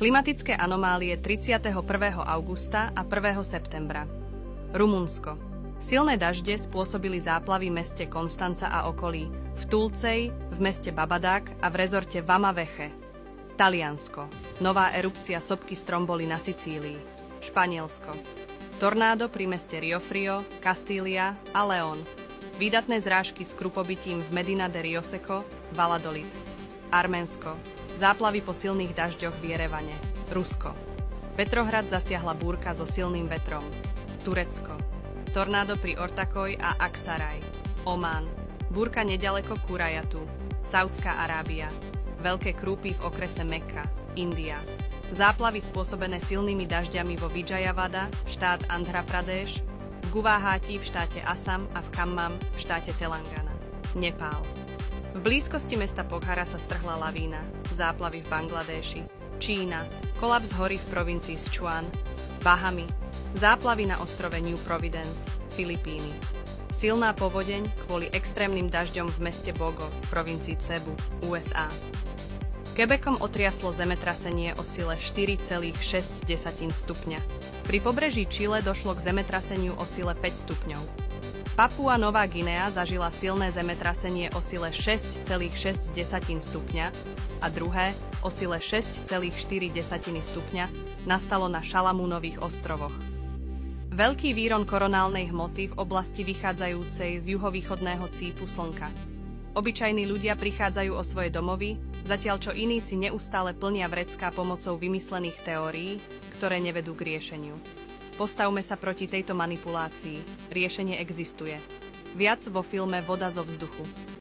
Klimatické anomálie 31. augusta a 1. septembra. Rumunsko. Silné dažde spôsobili záplavy v meste Konstanca a okolí, v Tulcej, v meste Babadák a v rezorte Vama Veche. Taliansko. Nová erupcia sopky Stromboli na Sicílii. Španielsko. Tornádo pri meste Rio Frio, Kastília a León. Výdatné zrážky s krupobytím v Medina de Rioseco, Valladolid. Arménsko. Záplavy po silných dažďoch v Jerevane. Rusko. Petrohrad zasiahla búrka so silným vetrom. Turecko. Tornádo pri Ortakoj a Aksaraj. Omán. Búrka neďaleko Kurajatu. Saudská Arábia. Veľké krúpy v okrese Mekka. India. Záplavy spôsobené silnými dažďami vo Vijayawada, štát Andhra Pradesh, v Guwahati v štáte Assam a v Khammam v štáte Telangana. Nepál. V blízkosti mesta Pokhara sa strhla lavína. Záplavy v Bangladéši. Čína. Kolaps hory v provincii Sichuan. Bahamy. Záplavy na ostrove New Providence. Filipíny. Silná povodeň kvôli extrémnym dažďom v meste Bogo v provincii Cebu, USA. Quebecom otriaslo zemetrasenie o sile 4,6 stupňa. Pri pobreží Čile došlo k zemetraseniu o sile 5 stupňov. Papua Nová Guinea zažila silné zemetrasenie o sile 6,6 stupňa a druhé o sile 6,4 stupňa nastalo na Šalamúnových ostrovoch. Veľký výron koronálnej hmoty v oblasti vychádzajúcej z juhovýchodného cípu Slnka. Obyčajní ľudia prichádzajú o svoje domovy, zatiaľ čo iní si neustále plnia vrecká pomocou vymyslených teórií, ktoré nevedú k riešeniu. Postavme sa proti tejto manipulácii. Riešenie existuje. Viac vo filme Voda zo vzduchu.